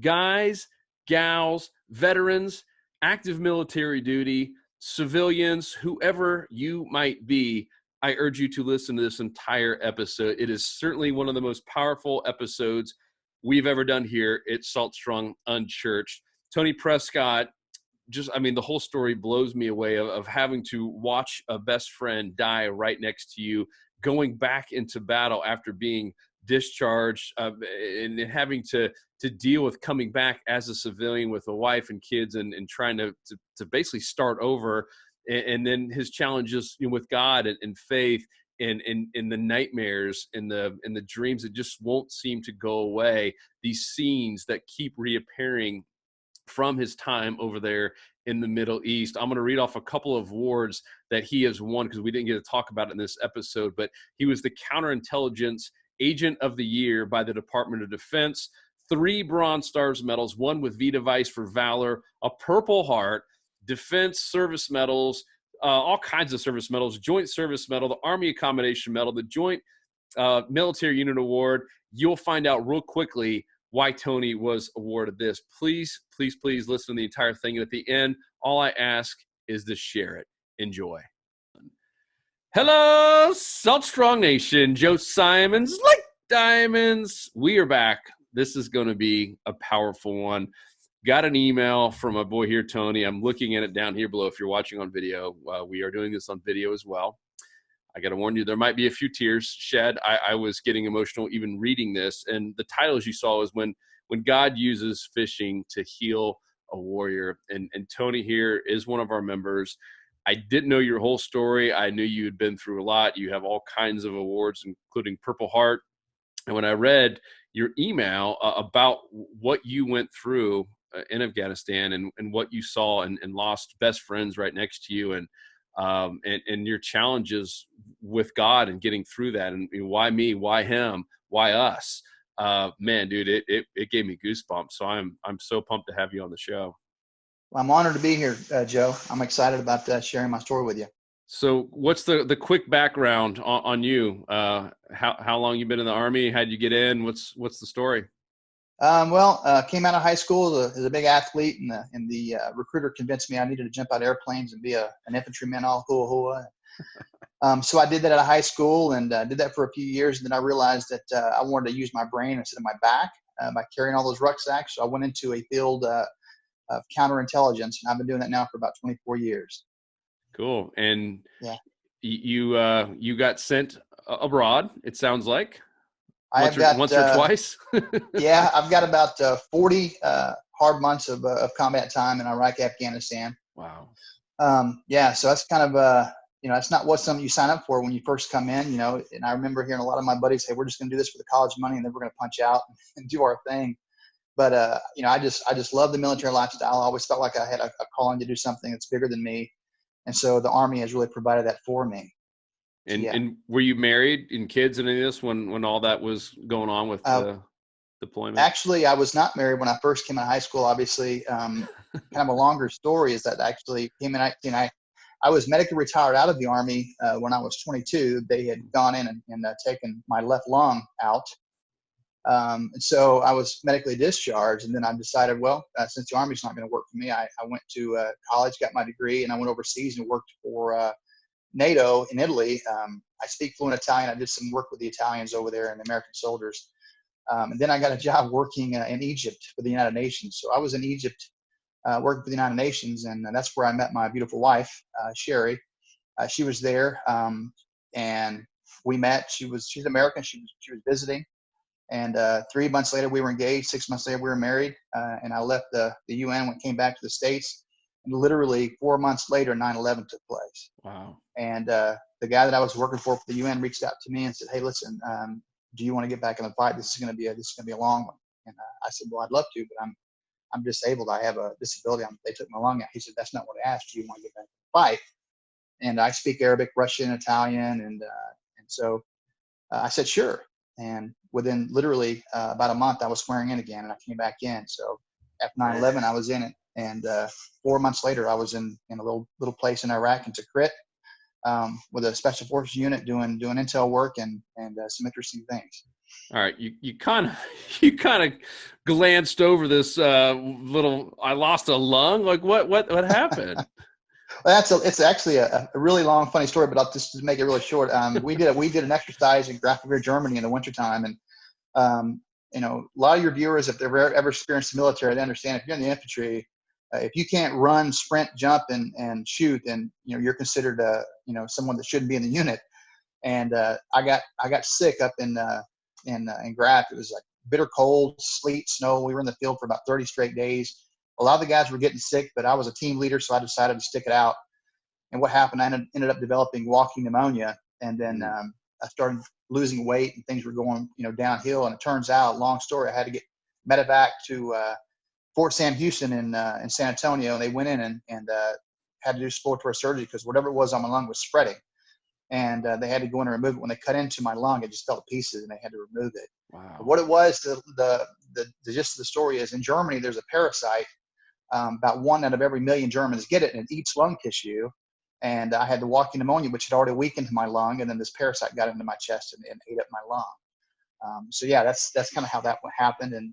guys, gals, veterans, active military duty, civilians, whoever you might be, I urge you to listen to this entire episode. It is certainly one of the most powerful episodes we've ever done here at Salt Strong Unchurched. Tony Prescott, the whole story blows me away of having to watch a best friend die right next to you, going back into battle after being discharged, and having to deal with coming back as a civilian with a wife and kids and trying to basically start over. And then his challenges with God and faith and the nightmares and the dreams that just won't seem to go away. These scenes that keep reappearing from his time over there in the Middle East. I'm going to read off a couple of awards that he has won because we didn't get to talk about it in this episode, but he was the Counterintelligence Agent of the Year by the Department of Defense, 3 Bronze Stars medals, 1 with V Device for Valor, a Purple Heart, Defense Service Medals, all kinds of service medals, Joint Service Medal, the Army Accommodation Medal, the Joint Military Unit Award. You'll find out real quickly why Tony was awarded this. Please, please, please listen to the entire thing. And at the end, all I ask is to share it. Enjoy. Hello, Salt Strong Nation. Joe Simons, like diamonds. We are back. This is going to be a powerful one. Got an email from my boy here, Tony. I'm looking at it down here below if you're watching on video. We are doing this on video as well. I got to warn you, there might be a few tears shed. I was getting emotional even reading this. And the title, as you saw, is when God uses fishing to heal a warrior. And Tony here is one of our members. I didn't know your whole story. I knew you had been through a lot. You have all kinds of awards, including Purple Heart. And when I read your email about what you went through in Afghanistan and what you saw and lost best friends right next to you and your challenges with God and getting through that, and why me, why him, why us, man, dude, it gave me goosebumps. So I'm so pumped to have you on the show. Well, I'm honored to be here, Joe. I'm excited about sharing my story with you. So what's the quick background on you? How long you been in the Army? How'd you get in? What's the story? Came out of high school as a big athlete, and the recruiter convinced me I needed to jump out of airplanes and be an infantryman, all hua. So I did that out of high school and did that for a few years. And then I realized that I wanted to use my brain instead of my back by carrying all those rucksacks. So I went into a field of counterintelligence, and I've been doing that now for about 24 years. Cool. And yeah, you got sent abroad, it sounds like. Once or twice? Yeah, I've got about 40 hard months of combat time in Iraq, Afghanistan. Wow. So that's kind of, it's not something you sign up for when you first come in, and I remember hearing a lot of my buddies say, we're just going to do this for the college money and then we're going to punch out and do our thing. But, I just love the military lifestyle. I always felt like I had a calling to do something that's bigger than me. And so the Army has really provided that for me. And were you married and kids and any of this when all that was going on with the deployment? Actually, I was not married when I first came out of high school. Obviously, kind of a longer story is that I actually came in. I was medically retired out of the Army when I was 22. They had gone in and taken my left lung out. And so I was medically discharged. And then I decided, since the Army's not going to work for me, I went to college, got my degree, and I went overseas and worked for NATO in Italy. I speak fluent Italian. I did some work with the Italians over there and the American soldiers. And then I got a job working in Egypt for the United Nations. So I was in Egypt working for the United Nations, and that's where I met my beautiful wife, Sherry. She was there, and we met. She's American. She was visiting, and 3 months later we were engaged. 6 months later we were married, and I left the UN and came back to the States. And literally 4 months later, 9/11 took place. Wow. And the guy that I was working for the UN reached out to me and said, "Hey, listen, do you want to get back in the fight? This is going to be a long one." And I said, "Well, I'd love to, but I'm disabled. I have a disability. They took my lung out." He said, "That's not what I asked. Do you want to get back in the fight?" And I speak Arabic, Russian, Italian, and so I said, "Sure." And within literally about a month, I was swearing in again, and I came back in. So after 9/11, I was in it. And 4 months later, I was in a little place in Iraq in Tikrit with a special forces unit doing intel work and some interesting things. All right, you kind of you kind of glanced over this little. I lost a lung. Like what happened? Well, it's actually a really long, funny story, but I'll just make it really short. We did an exercise in Grafenberg, Germany in the wintertime. And, a lot of your viewers, if they've ever experienced the military, they understand if you're in the infantry, if you can't run, sprint, jump, and shoot, then, you're considered, someone that shouldn't be in the unit. And I got sick up in Graf. It was like bitter cold, sleet, snow. We were in the field for about 30 straight days. A lot of the guys were getting sick, but I was a team leader, so I decided to stick it out. And what happened, I ended up developing walking pneumonia. And then I started losing weight and things were going, downhill. And it turns out, long story, I had to get medevac to Fort Sam Houston in San Antonio. And they went in and had to do exploratory surgery because whatever it was on my lung was spreading. And they had to go in and remove it. When they cut into my lung, it just fell to pieces, and they had to remove it. Wow. But what it was, the gist of the story is, in Germany, there's a parasite. About 1 out of every million Germans get it, and it eats lung tissue. And I had the walking pneumonia, which had already weakened my lung, and then this parasite got into my chest and ate up my lung. So yeah, that's kind of how that happened, and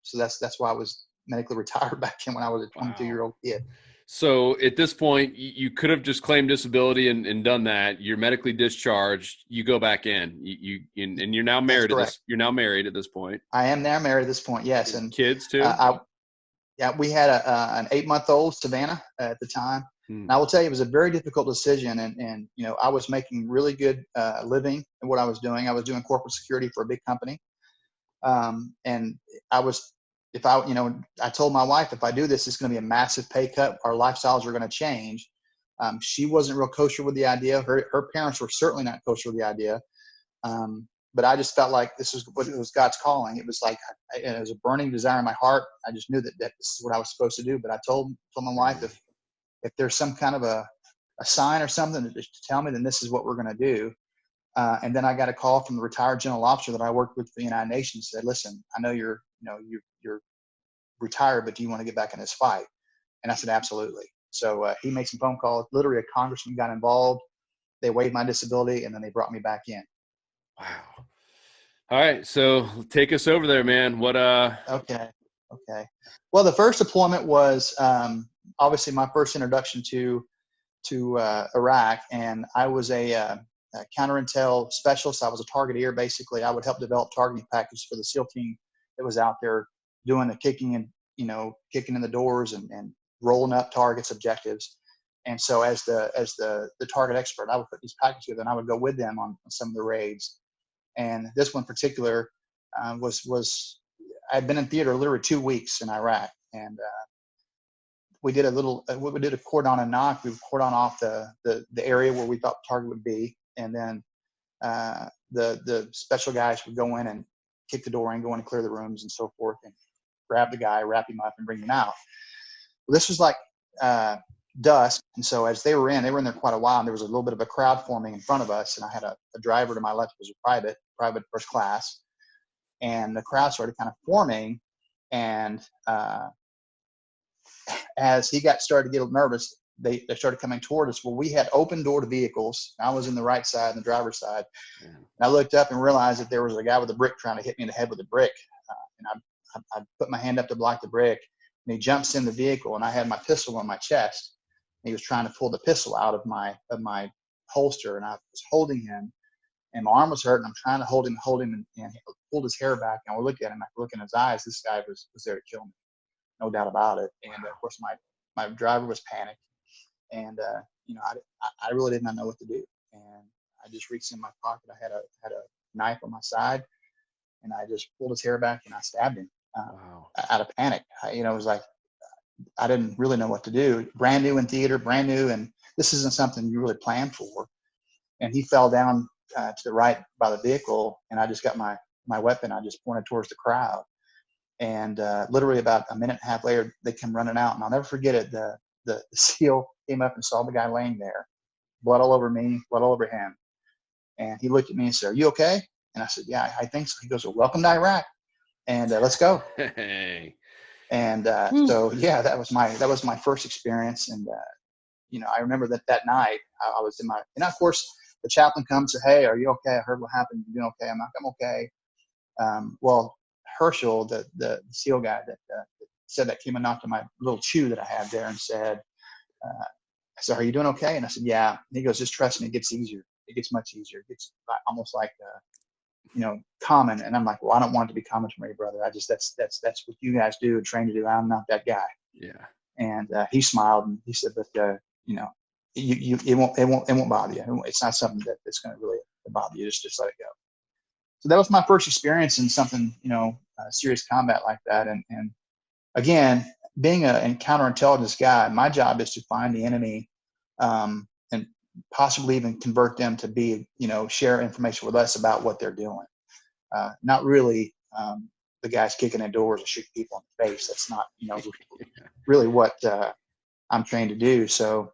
so that's why I was medically retired back in when I was a 22-year-old kid. So at this point, you could have just claimed disability and done that. You're medically discharged. You go back in. And you're now married. You're now married at this point. I am now married at this point. Yes, and kids too. We had an 8-month-old Savannah at the time. And I will tell you, it was a very difficult decision. And I was making really good living in what I was doing. I was doing corporate security for a big company, and I told my wife, if I do this, it's going to be a massive pay cut. Our lifestyles are going to change. She wasn't real kosher with the idea. Her parents were certainly not kosher with the idea. But I just felt like this was God's calling. It was like, it was a burning desire in my heart. I just knew that this is what I was supposed to do. But I told my wife, if there's some kind of a sign or something to tell me, then this is what we're going to do. And then I got a call from the retired general officer that I worked with for the United Nations. Said, listen, I know you're retired, but do you want to get back in this fight? And I said, absolutely. So he made some phone calls. Literally, a congressman got involved. They waived my disability, and then they brought me back in. Wow. All right. So take us over there, man. What, Okay. Well, the first deployment was, obviously my first introduction to Iraq, and I was a counter-intel specialist. I was a targeteer. Basically, I would help develop targeting packages for the SEAL team that was out there doing the kicking in the doors and rolling up targets, objectives. And so as the target expert, I would put these packages together, and I would go with them on some of the raids. And this one in particular was I'd been in theater literally 2 weeks in Iraq, and we did a cordon and knock. We would cordon off the area where we thought the target would be, and then the special guys would go in and kick the door in, go in and clear the rooms and so forth, and grab the guy, wrap him up, and bring him out. Well, this was like dusk, and so as they were in there quite a while, and there was a little bit of a crowd forming in front of us, and I had a driver to my left who was a private first class, and the crowd started kind of forming, and as he started to get nervous, they started coming toward us. Well, we had open door to vehicles. I was in the right side and the driver's side. Yeah. And I looked up and realized that there was a guy with a brick trying to hit me in the head with a brick. And I put my hand up to block the brick, and he jumps in the vehicle, and I had my pistol on my chest. And he was trying to pull the pistol out of my holster, and I was holding him, and my arm was hurt, and I'm trying to hold him, and he pulled his hair back, and I looked at him, I looked in his eyes. This guy was there to kill me, no doubt about it. And of course, my driver was panicked, and I really did not know what to do. And I just reached in my pocket. I had a knife on my side, and I just pulled his hair back and I stabbed him out of panic. It was like I didn't really know what to do. Brand new in theater, brand new, and this isn't something you really plan for. And he fell down to the right by the vehicle, and I just got my weapon. I just pointed towards the crowd. And literally about a minute and a half later, they come running out. And I'll never forget it. The SEAL came up and saw the guy laying there, blood all over me, blood all over him. And he looked at me and said, "Are you okay?" And I said, "Yeah, I think so." He goes, "Well, welcome to Iraq, and let's go." Hey. And so, yeah, that was my first experience. And I remember that night I was in and of course the chaplain comes and said, "Hey, are you okay? I heard what happened. You doing okay?" I'm like, "I'm okay." Well, Herschel, the SEAL guy that said that, came and knocked on my little chew that I had there and said, I said, "Are you doing okay?" And I said, "Yeah." And he goes, "Just trust me, it gets easier. It gets much easier. It gets almost like, common." And I'm like, "Well, I don't want it to be common to me, brother. That's what you guys do and train to do. I'm not that guy." Yeah. And he smiled and he said, "But it won't bother you. It's not something that's going to really bother you. Just let it go." So that was my first experience in something, serious combat like that. And again, being a counterintelligence guy, my job is to find the enemy, and possibly even convert them to be, share information with us about what they're doing. Not really the guys kicking in doors and shooting people in the face. That's not, really what I'm trained to do. So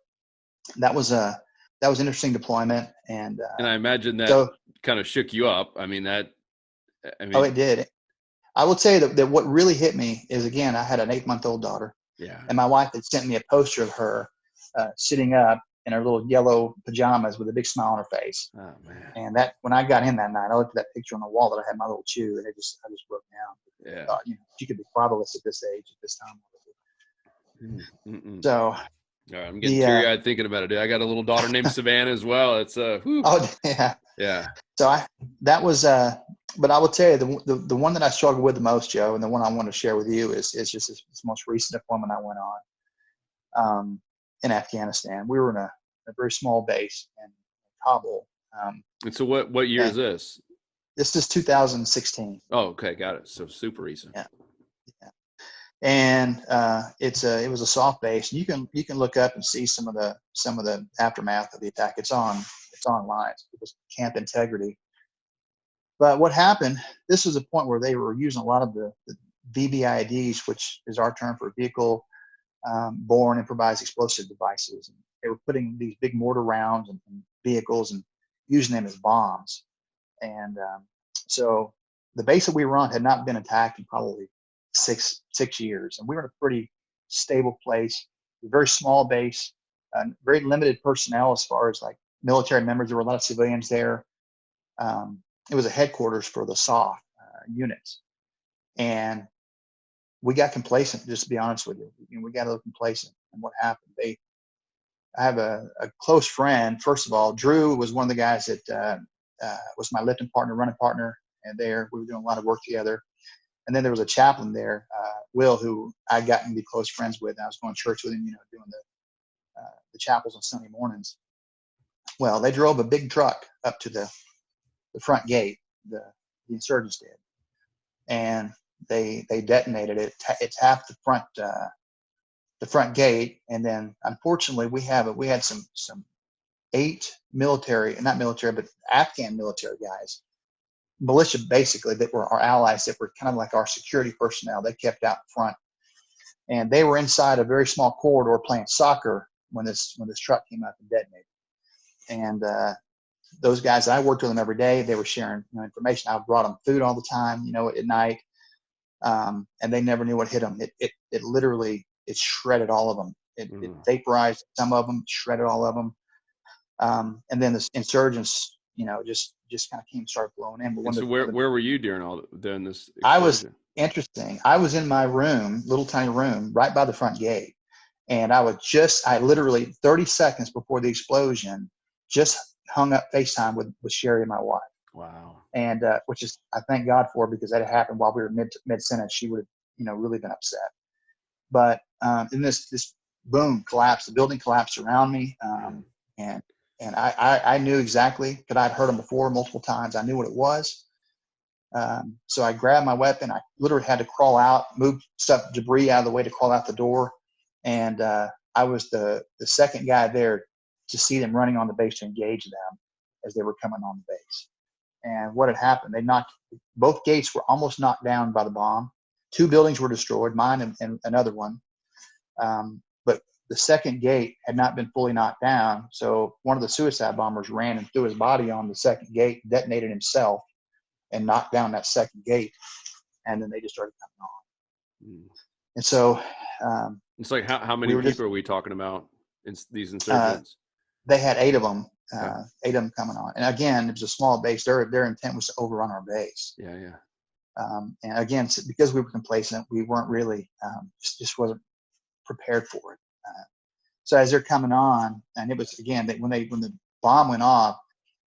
that was an interesting deployment. And I imagine that so kind of shook you up. oh, it did. I will tell you that what really hit me is, again, I had an 8-month-old daughter. Yeah. And my wife had sent me a poster of her sitting up in her little yellow pajamas with a big smile on her face. Oh, man. And that, when I got in that night, I looked at that picture on the wall that I had my little chew, and I just broke down. Yeah. I thought, she could be fatherless at this age, at this time. Mm-mm. So all right, I'm getting teary-eyed thinking about it. I got a little daughter named Savannah as well. It's whew. Oh, yeah. Yeah. So that was but I will tell you, the one that I struggled with the most, Joe, and the one I want to share with you is just this most recent deployment I went on in Afghanistan. We were in a very small base in Kabul. And so what year is this? This is 2016. Oh, okay, got it. So super recent. Yeah. And it was a soft base. You can look up and see some of the aftermath of the attack. It's online. It was Camp Integrity. But what happened? This was a point where they were using a lot of the VBIEDs, which is our term for vehicle borne improvised explosive devices. And they were putting these big mortar rounds in vehicles and using them as bombs. And so the base that we were on had not been attacked in probably six years, and we were in a pretty stable place, a very small base, very limited personnel as far as like military members. There were a lot of civilians there. It was a headquarters for the SOF units, and we got complacent. Just to be honest with you, we got a little complacent. And what happened? I have a close friend. First of all, Drew was one of the guys that was my lifting partner, running partner, and there we were doing a lot of work together. And then there was a chaplain there, Will, who I'd gotten to be close friends with. And I was going to church with him, doing the chapels on Sunday mornings. Well, they drove a big truck up to the front gate, the insurgents did, and they detonated it. It tapped the front gate, and then unfortunately we had some 8 Afghan military guys, militia basically, that were our allies, that were kind of like our security personnel. They kept out front, and they were inside a very small corridor playing soccer when this truck came up and detonated. And those guys, I worked with them every day. They were sharing information. I brought them food all the time, at night, and they never knew what hit them. It literally shredded all of them. It vaporized some of them, shredded all of them. And then the insurgents, just kind of came and started blowing in. But so where were you during this explosion? I was in my room, little tiny room, right by the front gate. And I literally 30 seconds before the explosion, just hung up FaceTime with Sherry, my wife. Wow. And which is, I thank God for, because that had happened while we were mid sentence. She would have, really been upset. But in this boom collapsed, the building collapsed around me, and I knew exactly, because I'd heard them before multiple times. I knew what it was. So I grabbed my weapon. I literally had to crawl out, move debris out of the way to crawl out the door. And I was the second guy there to see them running on the base to engage them as they were coming on the base. And what had happened, both gates were almost knocked down by the bomb. 2 buildings were destroyed, mine and another one. But the second gate had not been fully knocked down. So one of the suicide bombers ran and threw his body on the second gate, detonated himself, and knocked down that second gate. And then they just started coming on. And so it's like, how many people are we talking about in these insurgents? They had 8 of them. 8 of them coming on. And again, it was a small base. Their intent was to overrun our base. Yeah. And again, because we were complacent, we weren't really, just wasn't prepared for it. So as they're coming on, and it was, again, when the bomb went off,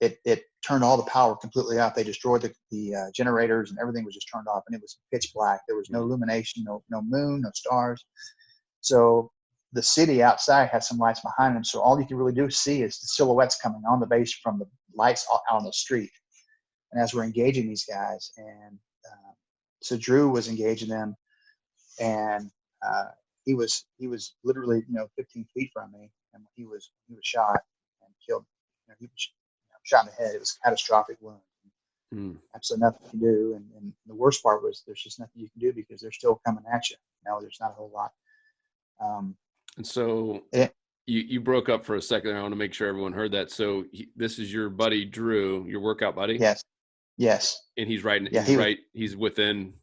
it turned all the power completely off. They destroyed the generators, and everything was just turned off, and it was pitch black. There was no illumination, no moon, no stars. So the city outside had some lights behind them. So all you can really do see is the silhouettes coming on the base from the lights out on the street. And as we're engaging these guys, and so Drew was engaging them, and he was literally 15 feet from me, and he was shot and killed. He was shot in the head. It was a catastrophic wound. Absolutely nothing you can do. And the worst part was there's just nothing you can do because they're still coming at you. There's not a whole lot. And so you broke up for a second. I want to make sure everyone heard that. So this is your buddy Drew, your workout buddy. Yes. And he's right. Yeah, He's within.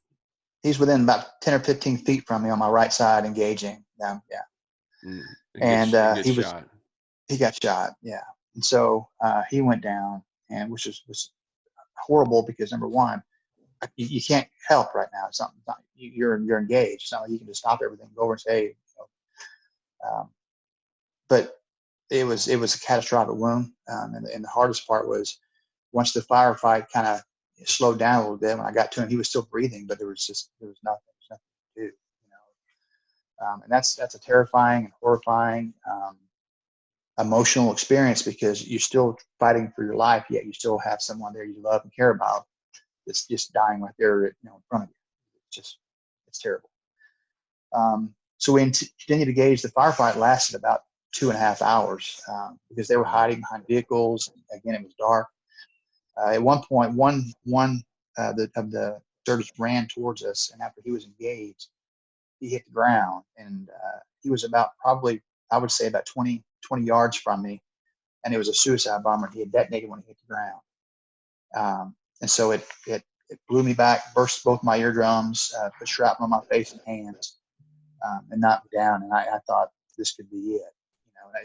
He's within about 10 or 15 feet from me on my right side, engaging them. Yeah. He got shot. Yeah. And so he went down, and which was horrible because, number one, you can't help right now. It's not you're engaged. It's not like you can just stop everything, go over and say, hey, but it was a catastrophic wound. And the hardest part was once the firefight kind of slowed down a little bit. When I got to him, he was still breathing, but there was nothing to do. And that's a terrifying and horrifying emotional experience because you're still fighting for your life, yet you still have someone there you love and care about that's just dying right there, in front of you. It's terrible. So we continued to gauge. The firefight lasted about 2.5 hours because they were hiding behind vehicles. Again, it was dark. At one point, one of the surgeons ran towards us, and after he was engaged, he hit the ground, and he was probably, I would say, about 20 yards from me, and it was a suicide bomber. He had detonated when he hit the ground, and so it blew me back, burst both my eardrums, put shrapnel on my face and hands, and knocked me down. And I thought this could be it.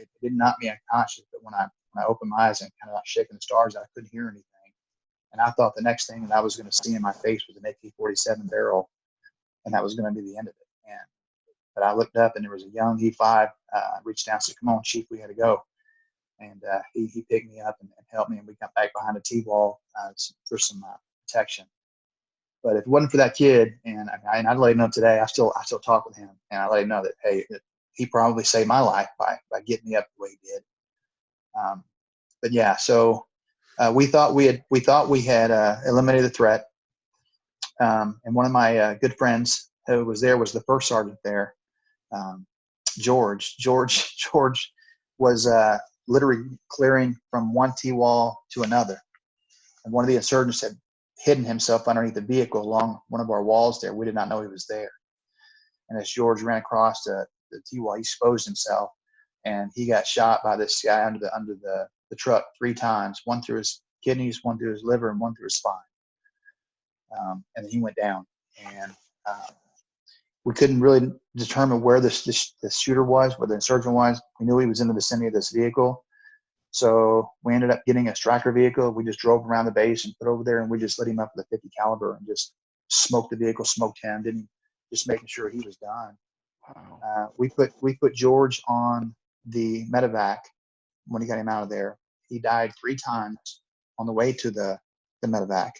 It didn't knock me unconscious, but when I opened my eyes and kind of like shaking the stars, I couldn't hear anything. And I thought the next thing that I was going to see in my face was an AK-47 barrel, and that was going to be the end of it. But I looked up, and there was a young E5 reached down and said, "Come on, Chief, we got to go." And he picked me up and helped me, and we got back behind a T-wall for some protection. But if it wasn't for that kid, and I'd let him know today, I still talk with him, and I let him know that, hey, he probably saved my life by getting me up the way he did. But yeah, so we thought we had eliminated the threat. And one of my good friends who was there was the first sergeant there, George. George was literally clearing from one T-wall to another, and one of the insurgents had hidden himself underneath the vehicle along one of our walls there. We did not know he was there. And as George ran across the T-wall, he exposed himself, and he got shot by this guy under the truck 3 times, one through his kidneys, one through his liver, and one through his spine. And then he went down, and we couldn't really determine where the shooter was, where the insurgent was. We knew he was in the vicinity of this vehicle. So we ended up getting a Stryker vehicle. We just drove around the base and put over there, and we just lit him up with a 50 caliber and just smoked the vehicle, smoked him, just making sure he was done. Wow. We put George on the medevac when he got him out of there. He died 3 times on the way to the medevac.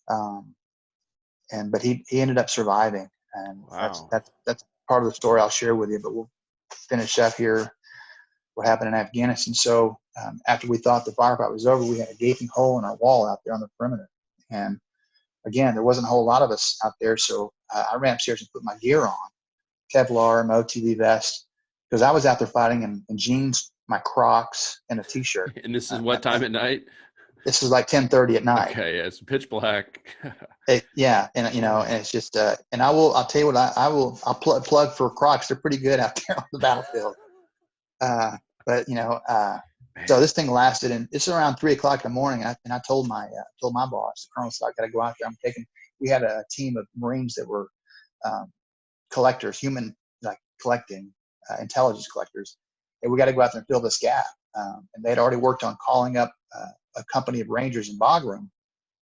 But he ended up surviving. And wow. that's part of the story I'll share with you, but we'll finish up here what happened in Afghanistan. So after we thought the firefight was over, we had a gaping hole in our wall out there on the perimeter. And again, there wasn't a whole lot of us out there. So I ran upstairs and put my gear on, Kevlar, my OTV vest, because I was out there fighting in jeans, my Crocs, and a T-shirt. And this is what time at night? This is like 10:30 at night. Okay, yeah, it's pitch black. Yeah, and and it's just and I'll tell you what, I'll plug for Crocs. They're pretty good out there on the battlefield. But so this thing lasted, and it's around 3 o'clock in the morning. And I told my boss, the colonel, said, I got to go out there. We had a team of Marines that were collectors, collecting intelligence collectors, and we got to go out there and fill this gap. And they'd already worked on calling up a company of Rangers in Bagram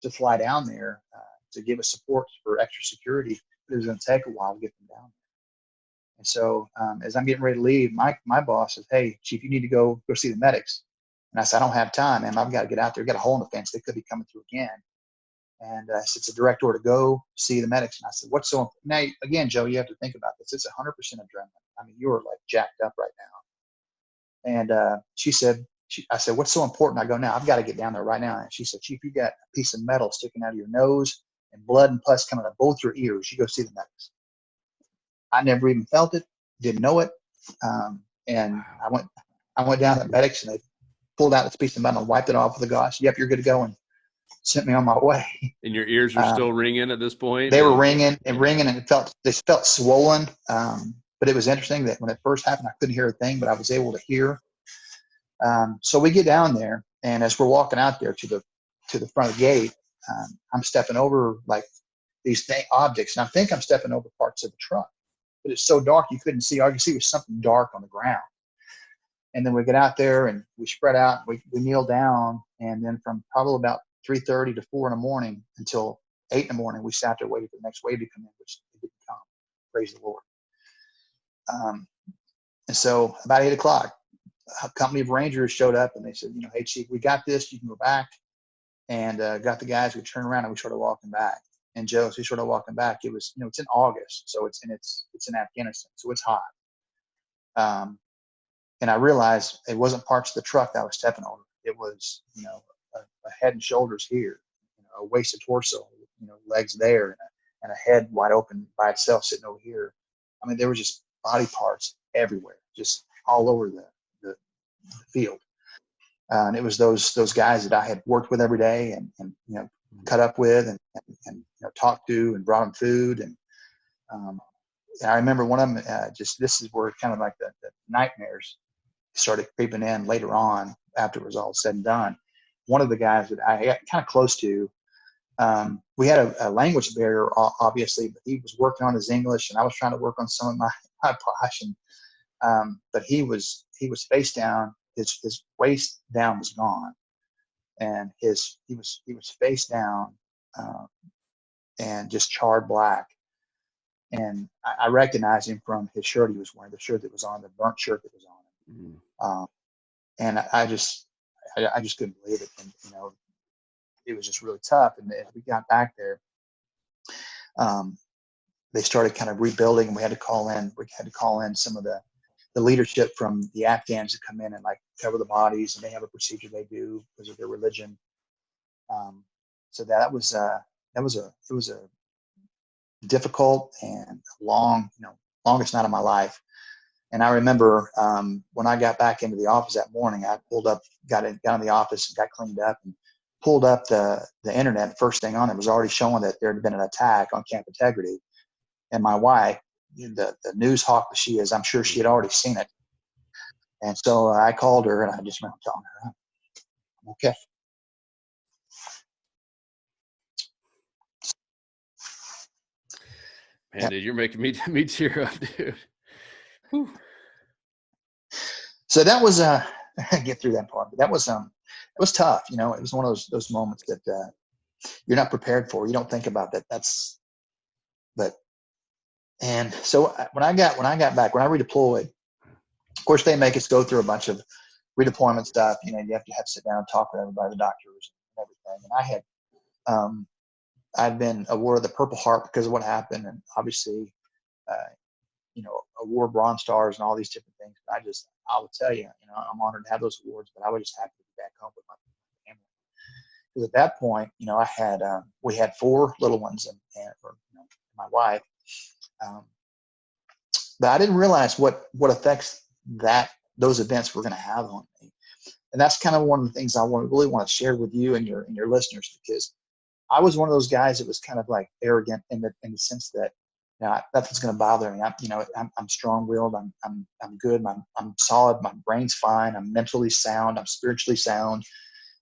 to fly down there to give us support for extra security, but it was going to take a while to get them down. And so as I'm getting ready to leave, my boss says, "Hey, Chief, you need to go see the medics." And I said, "I don't have time, man. I've got to get out there. We've got a hole in the fence. They could be coming through again." And I said, "It's a direct order to go see the medics." And I said, "What's so?" Now, again, Joe, you have to think about this. It's 100% adrenaline. I mean, you are like jacked up right now. And I said, "What's so important?" I go, "Now, I've got to get down there right now." And she said, "Chief, you got a piece of metal sticking out of your nose and blood and pus coming out of both your ears. You go see the medics." I never even felt it, didn't know it. And I went down to the medics, and they pulled out this piece of metal and wiped it off with a gauze. "Yep, you're good to go," and sent me on my way. And your ears are still ringing at this point? They were ringing, and they felt swollen. But it was interesting that when it first happened, I couldn't hear a thing, but I was able to hear. So we get down there, and as we're walking out there to the front of the gate, I'm stepping over like these objects, and I think I'm stepping over parts of the truck, but it's so dark you couldn't see. All you could see was something dark on the ground. And then we get out there and we spread out. We kneel down, and then from probably about 3:30 to 4 in the morning until 8 in the morning, we sat there waiting for the next wave to come in, which didn't come. Praise the Lord. And so about 8 o'clock, a company of Rangers showed up, and they said, "Hey, Chief, we got this. You can go back." And got the guys. We turned around and we started walking back. And Joe, as we started walking back, it was, it's in August, so it's in Afghanistan, so it's hot. And I realized it wasn't parts of the truck that I was stepping over. It was, a head and shoulders here, a wasted torso, legs there, and a head wide open by itself sitting over here. I mean, there were just body parts everywhere, just all over the field. And it was those guys that I had worked with every day and cut up with and talked to and brought them food. And I remember one of them, this is where kind of like the nightmares started creeping in later on after it was all said and done. One of the guys that I got kind of close to, we had a language barrier, obviously, but he was working on his English, and I was trying to work on some of my Posh. But he was face down. His waist down was gone, and he was face down and just charred black. And I recognized him from his shirt he was wearing, the shirt that was on, the burnt shirt that was on him. Mm. And I just couldn't believe it. And, it was just really tough. And as we got back there, they started kind of rebuilding, and we had to call in some of the leadership from the Afghans to come in and like cover the bodies, and they have a procedure they do because of their religion. So it was a difficult and long, longest night of my life. And I remember when I got back into the office that morning, I pulled up, got in the office and got cleaned up and pulled up the internet. The first thing on it was already showing that there had been an attack on Camp Integrity. And my wife, the news hawk that she is, I'm sure she had already seen it. And so I called her, and I just remember telling her, "I'm okay." Man, dude, you're making me tear up, dude. Whew. So that was get through that part, but that was it was tough. It was one of those moments that you're not prepared for. You don't think about that. And so when I got back, when I redeployed, of course they make us go through a bunch of redeployment stuff. You have to sit down and talk with everybody, the doctors and everything. And I had I'd been awarded the Purple Heart because of what happened, and obviously award Bronze Stars and all these different things. But I would tell you, I'm honored to have those awards, but I was just happy to be back home with my family. Because at that point, I had we had 4 little ones and my wife. But I didn't realize what effects those events were going to have on me. And that's kind of one of the things I really want to share with you and your listeners, because I was one of those guys that was kind of like arrogant in the sense that nothing's going to bother me. I'm strong-willed. I'm good. I'm solid. My brain's fine. I'm mentally sound. I'm spiritually sound.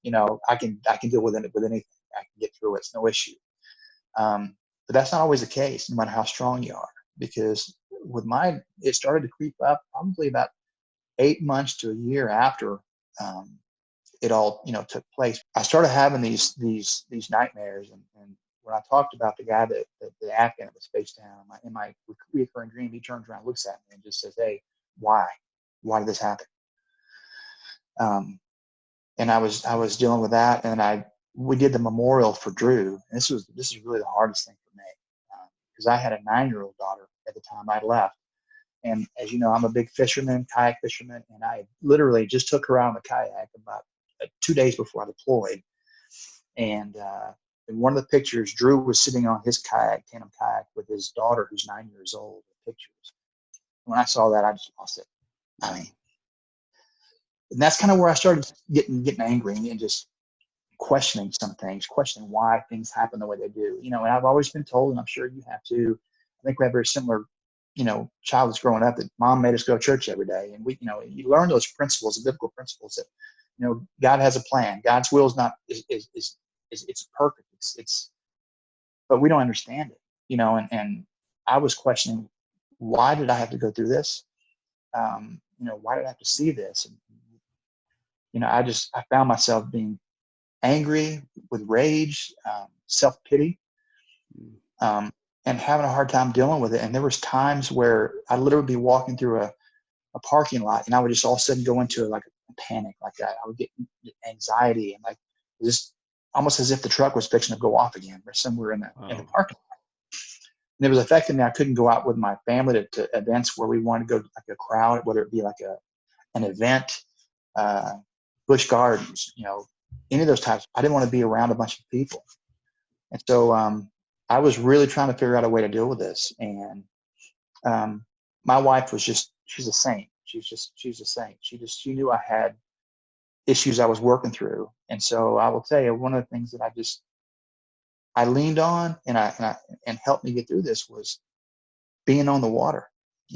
I can deal with anything. I can get through it. It's no issue. But that's not always the case, no matter how strong you are, because with mine, it started to creep up probably about 8 months to a year after it all took place. I started having these nightmares, and when I talked about the guy the Afghan that was face down in my recurring dream, he turns around, looks at me, and just says, "Hey, why? Why did this happen?" And I was dealing with that, and we did the memorial for Drew. And this is really the hardest thing for me, because I had a 9-year-old daughter at the time I left. And as you know, I'm a big fisherman, kayak fisherman, and I literally just took her out on the kayak about 2 days before I deployed. And in one of the pictures, Drew was sitting on his tandem kayak with his daughter, who's 9 years old. The pictures. When I saw that, I just lost it. I mean, and that's kind of where I started getting angry and just questioning some things, questioning why things happen the way they do. And I've always been told, and I'm sure you have too. I think we have very similar, child that's growing up, that mom made us go to church every day, and you learn those principles, the biblical principles that God has a plan. God's will is not it's perfect. But we don't understand it, and I was questioning, why did I have to go through this? Why did I have to see this? And, I found myself being angry, with rage, self-pity, and having a hard time dealing with it. And there was times where I'd literally be walking through a parking lot, and I would just all of a sudden go into like a panic like that. I would get anxiety, and like just almost as if the truck was fixing to go off again or somewhere in the parking lot. And it was affecting me. I couldn't go out with my family to events where we wanted to go, like a crowd, whether it be like an event, Busch Gardens, any of those types. I didn't want to be around a bunch of people. And so I was really trying to figure out a way to deal with this. And my wife she's a saint. She's a saint. She knew I had issues I was working through. And so I will tell you, one of the things that I leaned on and helped me get through this was being on the water.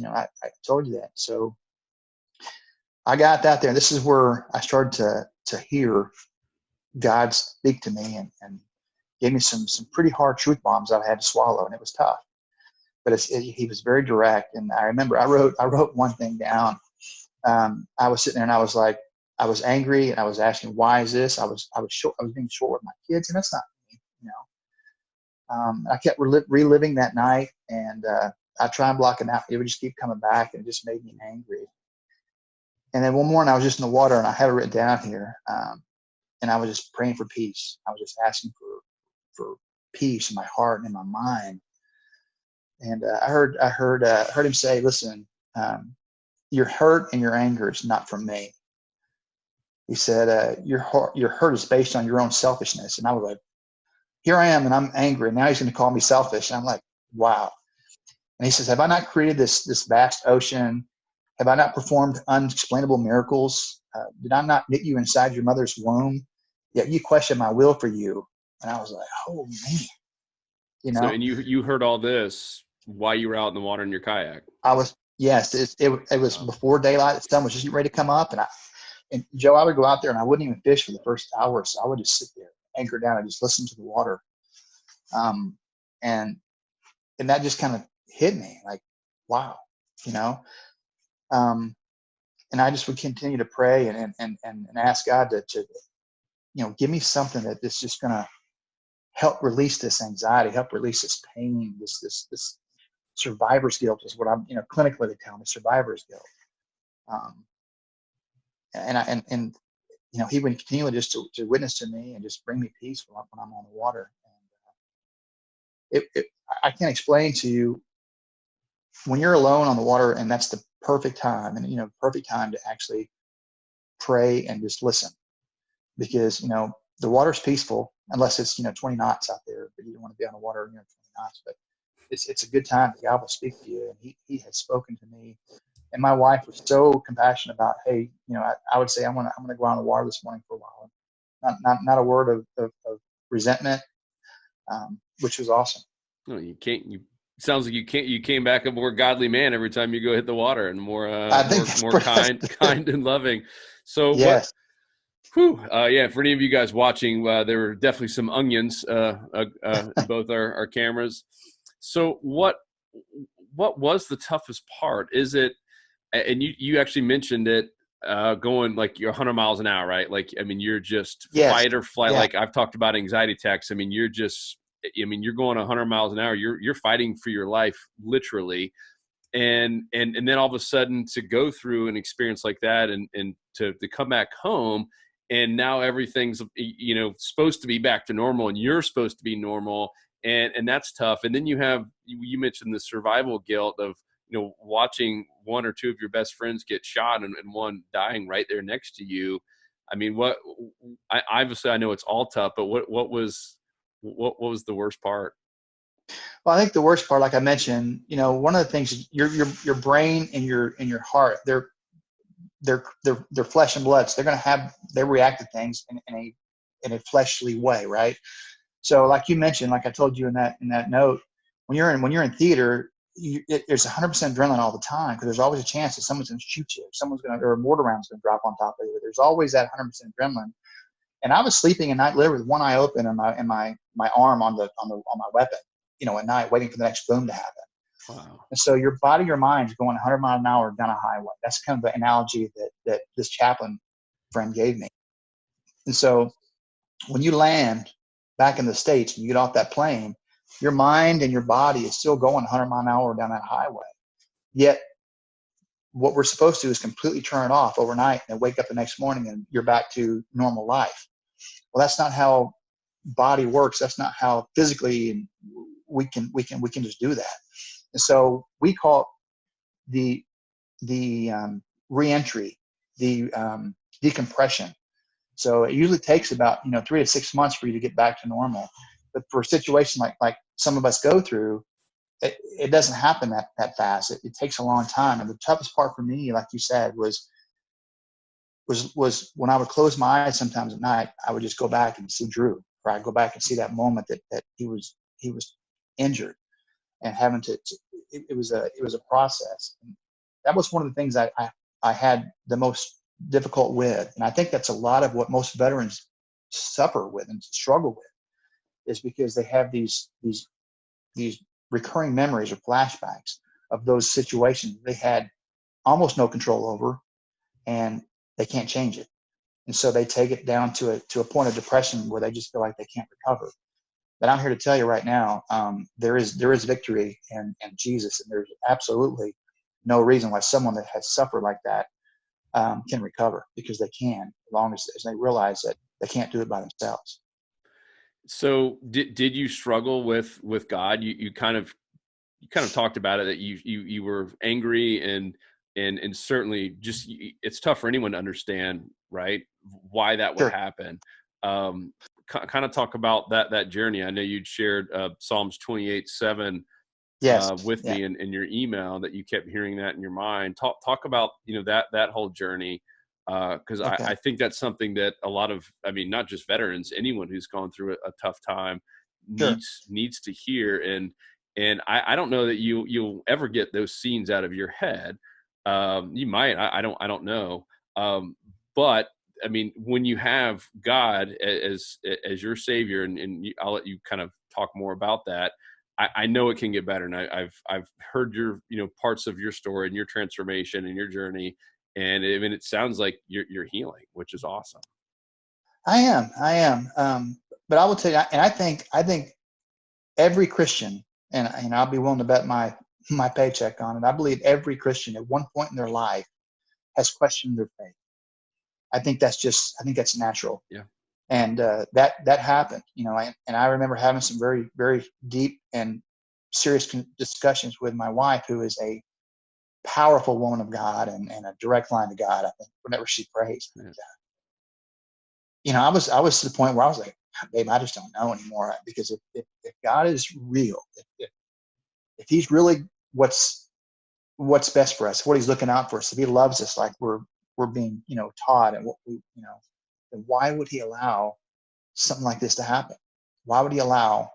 I told you that. So I got that there. This is where I started to hear God speak to me and gave me some pretty hard truth bombs that I had to swallow, and it was tough. But he was very direct. And I remember I wrote one thing down. I was sitting there and I was like, I was angry, and I was asking, why is this? I was being short with my kids, and that's not me, I kept reliving that night, and I try and block it out. It would just keep coming back, and it just made me angry. And then one morning I was just in the water, and I have it written down here. And I was just praying for peace. I was just asking for peace in my heart and in my mind. And I heard him say, "Listen, your hurt and your anger is not from me." He said, "Your hurt is based on your own selfishness." And I was like, here I am, and I'm angry. And now he's going to call me selfish. And I'm like, wow. And he says, "Have I not created this vast ocean? Have I not performed unexplainable miracles? Did I not knit you inside your mother's womb? Yet you question my will for you." And I was like, oh man, So, and you heard all this while you were out in the water in your kayak? Yes, it was before daylight. The sun was just ready to come up, and Joe, I would go out there and I wouldn't even fish for the first hour. So I would just sit there, anchor down, and just listen to the water. And that just kind of hit me like, wow, and I just would continue to pray and ask God to give me something that is just going to help release this anxiety, help release this pain, this survivor's guilt is what I'm, clinically they tell me, survivor's guilt. And he would continue just to witness to me and just bring me peace when I'm on the water. And I can't explain to you when you're alone on the water, and that's the perfect time, and perfect time to actually pray and just listen, because the water's peaceful unless it's 20 knots out there, but you don't want to be on the water 20 knots. But it's a good time that God will speak to you, and he has spoken to me. And my wife was so compassionate about, hey, I would say I'm gonna go out on the water this morning for a while. Not a word of resentment, which was awesome. No, you can't. Sounds like you came back a more godly man every time you go hit the water, and more kind and loving. So yes. Yeah, for any of you guys watching, there were definitely some onions in both our cameras. So what was the toughest part? Is it, and you actually mentioned it, going like you're 100 miles an hour, right? Like, I mean, you're just fight or flight. Yeah. Like I've talked about anxiety attacks. I mean, you're just I mean, you're going 100 miles an hour. You're fighting for your life, literally. And then all of a sudden to go through an experience like that, and to come back home, and now everything's, supposed to be back to normal, and you're supposed to be normal. And that's tough. And then you mentioned the survival guilt of, watching one or two of your best friends get shot, and one dying right there next to you. I mean, obviously I know it's all tough, but what was the worst part? Well, I think the worst part, like I mentioned, one of the things, your brain and your heart, they're flesh and blood. So they react to things in a fleshly way, right? So like you mentioned, like I told you in that note, when you're in theater, there's 100% adrenaline all the time, because there's always a chance that someone's going to shoot you, or a mortar round's going to drop on top of you. There's always that 100% adrenaline. And I was sleeping at night, literally with one eye open, and my arm on my weapon, at night, waiting for the next boom to happen. Wow. And so your body, your mind is going 100 miles an hour down a highway. That's kind of the analogy that this chaplain friend gave me. And so when you land back in the States, when you get off that plane, your mind and your body is still going 100 miles an hour down that highway. Yet what we're supposed to do is completely turn it off overnight and wake up the next morning and you're back to normal life. Well, that's not how body works. That's not how physically we can just do that. And so we call it the reentry, the decompression. So it usually takes about 3 to 6 months for you to get back to normal. But for a situation like some of us go through, it doesn't happen that fast. It takes a long time. And the toughest part for me, like you said, was when I would close my eyes sometimes at night, I would just go back and see Drew, or I'd go back and see that moment that he was injured, and having to it was a process. And that was one of the things I had the most difficult with. And I think that's a lot of what most veterans suffer with and struggle with, is because they have these recurring memories or flashbacks of those situations they had almost no control over, and they can't change it. And so they take it down to a point of depression where they just feel like they can't recover. But I'm here to tell you right now, there is victory in Jesus, and there's absolutely no reason why someone that has suffered like that can recover, because they can, as long as they realize that they can't do it by themselves. So did you struggle with God? You kind of talked about it, that you were angry, and certainly just, it's tough for anyone to understand, right, why that would Sure. happen. Kind of talk about that journey. I know you'd shared Psalms 28:7 Yes. with Yeah. me in your email, that you kept hearing that in your mind. Talk about that whole journey, because Okay. I think that's something that a lot of, I mean, not just veterans, anyone who's gone through a tough time Sure. needs to hear. And I don't know that you'll ever get those scenes out of your head. You might, I don't know. But I mean, when you have God as your savior, and I'll let you kind of talk more about that. I know it can get better, and I've heard your parts of your story and your transformation and your journey, and I mean, it sounds like you're healing, which is awesome. I am. But I will tell you, and I think every Christian, and I'll be willing to bet my paycheck on it, I believe every Christian at one point in their life has questioned their faith. I think that's natural. Yeah. And that happened, and I remember having some very, very deep and serious discussions with my wife, who is a powerful woman of God and a direct line to God, I think, whenever she prays. Yeah. I was to the point where I was like, babe, I just don't know anymore, because if God is real, if he's really what's best for us, what he's looking out for us, if he loves us like we're being taught, and what we then why would he allow something like this to happen? Why would he allow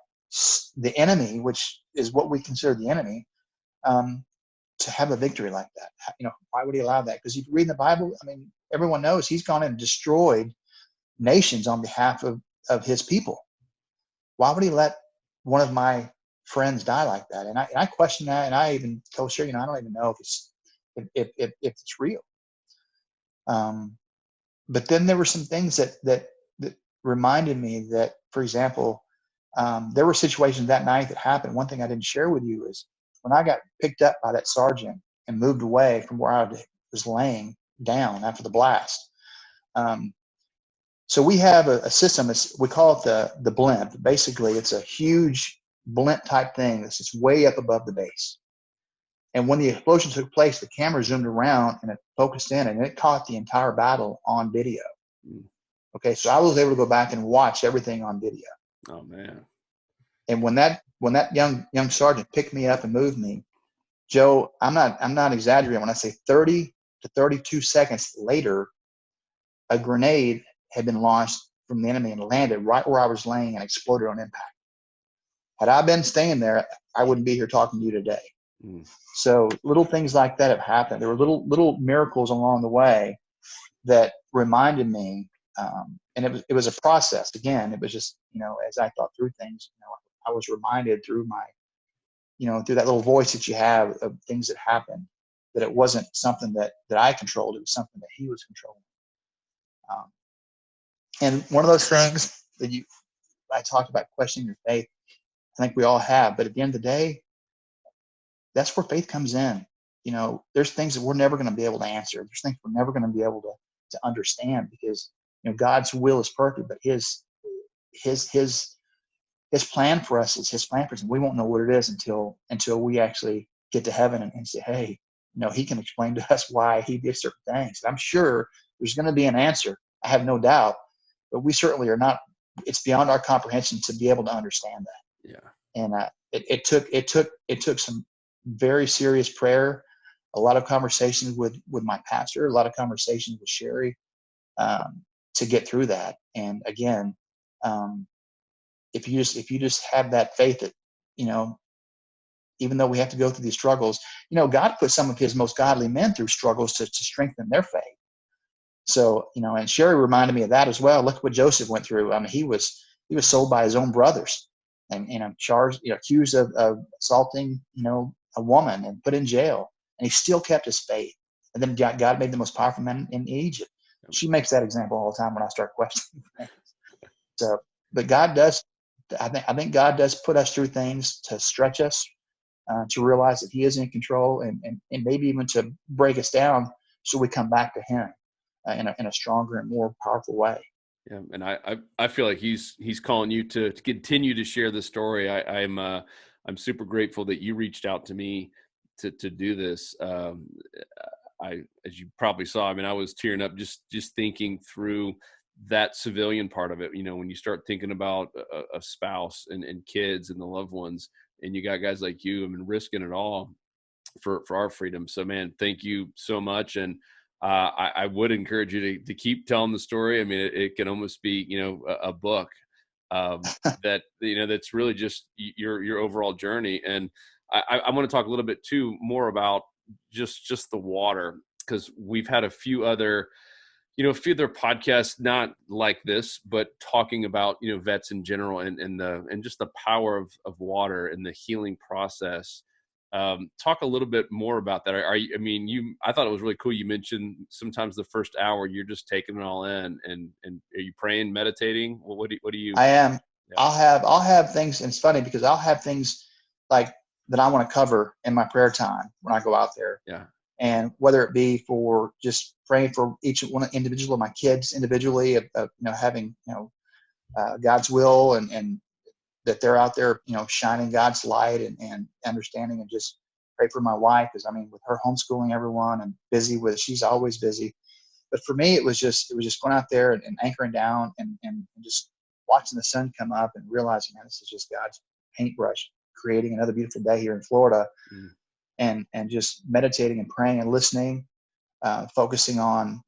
the enemy, which is what we consider the enemy, to have a victory like that? Why would he allow that? Because you read in the Bible, I mean, everyone knows he's gone and destroyed nations on behalf of his people. Why would he let one of my friends die like that? And I question that, and I even told Sherry, I don't even know if it's real. But then there were some things that reminded me that, for example, There were situations that night that happened. One thing I didn't share with you is when I got picked up by that sergeant and moved away from where I was laying down after the blast. So we have a system. We call it the blimp. Basically, it's a huge blimp type thing that's just way up above the base. And when the explosion took place, the camera zoomed around and it focused in, and it caught the entire battle on video. Okay, so I was able to go back and watch everything on video. Oh man! And when that young sergeant picked me up and moved me, Joe, I'm not exaggerating when I say 30 to 32 seconds later, a grenade had been launched from the enemy and landed right where I was laying and exploded on impact. Had I been staying there, I wouldn't be here talking to you today. So little things like that have happened. There were little miracles along the way that reminded me, and it was a process. Again, it was just, as I thought through things, I was reminded through through that little voice that you have of things that happened, that it wasn't something that I controlled. It was something that he was controlling. And one of those things that I talked about questioning your faith, I think we all have, but at the end of the day, that's where faith comes in. There's things that we're never going to be able to answer. There's things we're never going to be able to understand, because God's will is perfect, but his plan for us is his plan for us. And we won't know what it is until we actually get to heaven and say, hey, he can explain to us why he did certain things. And I'm sure there's going to be an answer. I have no doubt, but we certainly are not. It's beyond our comprehension to be able to understand that. Yeah. And it took some very serious prayer, a lot of conversations with my pastor, a lot of conversations with Sherry, to get through that. And again, if you just have that faith that, even though we have to go through these struggles, God put some of his most godly men through struggles to strengthen their faith. So, and Sherry reminded me of that as well. Look at what Joseph went through. I mean, he was sold by his own brothers and, charged, accused of assaulting, a woman and put in jail, and he still kept his faith. And then God made the most powerful man in Egypt. She makes that example all the time when I start questioning things. So, but God does, I think God does put us through things to stretch us, to realize that he is in control, and maybe even to break us down so we come back to him in a stronger and more powerful way. Yeah, and I feel like he's calling you to continue to share the story. I'm super grateful that you reached out to me to do this. As you probably saw, I mean, I was tearing up just thinking through that civilian part of it. When you start thinking about a spouse and kids and the loved ones, and you got guys like you, I mean, risking it all for our freedom. So, man, thank you so much. And I would encourage you to keep telling the story. I mean, it can almost be, a book that, that's really just your overall journey. And I want to talk a little bit too more about just the water, because we've had a few other podcasts, not like this, but talking about, vets in general and just the power of water and the healing process. Talk a little bit more about that. I thought it was really cool. You mentioned sometimes the first hour you're just taking it all in, and are you praying, meditating? Well, what do you? I am. Yeah. I'll have things, and it's funny because I'll have things like that I want to cover in my prayer time when I go out there. Yeah. And whether it be for just praying for each one individual of my kids individually, of having God's will, and that they're out there shining God's light and understanding, and just pray for my wife, because with her homeschooling everyone and busy with, she's always busy. But for me, it was just going out there and anchoring down and just watching the sun come up and realizing, man, this is just God's paintbrush creating another beautiful day here in Florida. And just meditating and praying and listening, focusing on,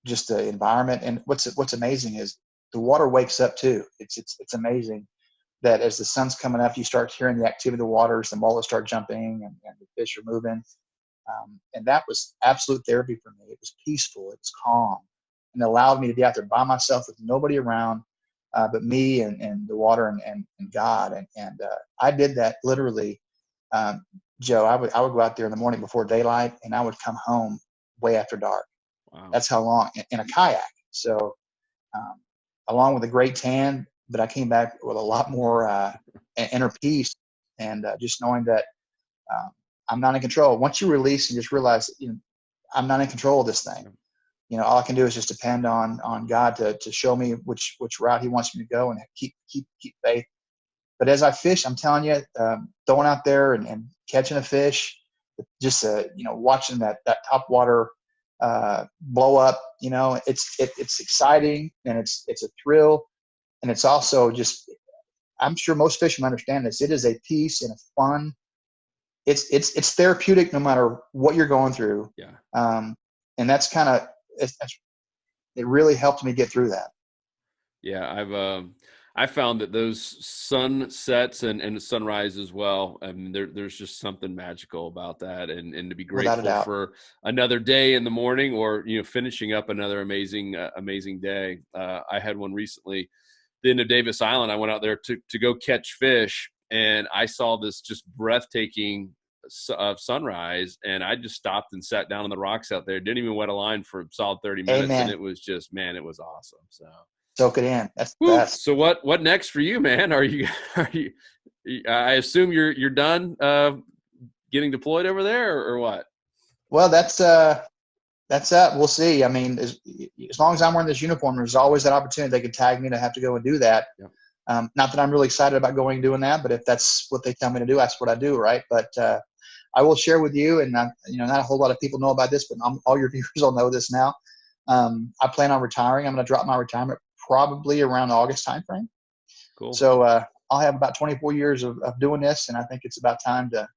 just the environment. And what's amazing is the water wakes up too. It's amazing that as the sun's coming up, you start hearing the activity of the waters, the mullet start jumping, and the fish are moving. And that was absolute therapy for me. It was peaceful. It was calm, and it allowed me to be out there by myself with nobody around but me and the water and God. And I did that literally. Joe, I would go out there in the morning before daylight, and I would come home way after dark. Wow. That's how long in a kayak. So, along with a great tan, but I came back with a lot more inner peace, and just knowing that I'm not in control. Once you release and just realize, I'm not in control of this thing. All I can do is just depend on God to show me which route He wants me to go, and keep faith. But as I fish, I'm telling you, throwing out there and catching a fish, just watching that top water blow up, it's exciting, and it's a thrill, and it's also just, I'm sure most fishermen understand this. It is a peace and a fun. It's therapeutic no matter what you're going through. Yeah. And that's kind of, it really helped me get through that. Yeah, I found that those sunsets and sunrise as well. I mean, there's just something magical about that, and to be Without a grateful doubt. for another day in the morning, or finishing up another amazing day. I had one recently, the end of Davis Island. I went out there to go catch fish, and I saw this just breathtaking sunrise, and I just stopped and sat down on the rocks out there. Didn't even wet a line for a solid 30 minutes. Amen. And it was just, man, it was awesome. So soak it in. That's the best. So what next for you, man? Are you I assume you're done getting deployed over there, or what? Well, that's we'll see. I mean, as long as I'm wearing this uniform, there's always that opportunity they could tag me to have to go and do that. Yep. Not that I'm really excited about going and doing that, but if that's what they tell me to do, that's what I do, right? But I will share with you, and not a whole lot of people know about this, but all your viewers will know this now. I plan on retiring. I'm going to drop my retirement probably around the August timeframe. Cool. So I'll have about 24 years of doing this, and I think it's about time to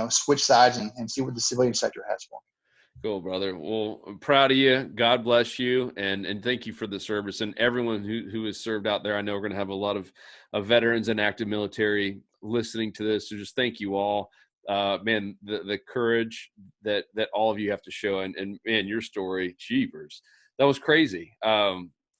switch sides and see what the civilian sector has for me. Cool, brother. Well, I'm proud of you. God bless you, and thank you for the service, and everyone who has served out there. I know we're going to have a lot of veterans and active military listening to this, so just thank you all. Man, the courage that all of you have to show, and man, your story, jeepers, that was crazy.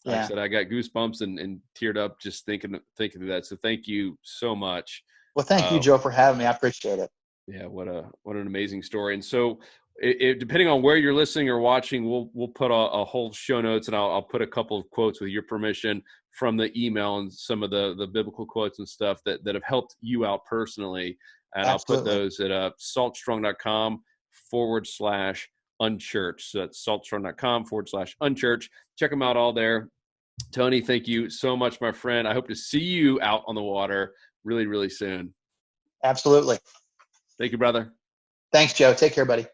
Like I said, I got goosebumps and teared up just thinking of that. So thank you so much. Well, thank you, Joe, for having me. I appreciate it. Yeah, what an amazing story. And so, depending on where you're listening or watching, we'll put a whole show notes, and I'll put a couple of quotes with your permission from the email, and some of the biblical quotes and stuff that have helped you out personally. And Absolutely. I'll put those at saltstrong.com/unchurched. So that's saltstrong.com/unchurched. Check them out all there. Tony, thank you so much, my friend. I hope to see you out on the water really, really soon. Absolutely. Thank you, brother. Thanks, Joe. Take care, buddy.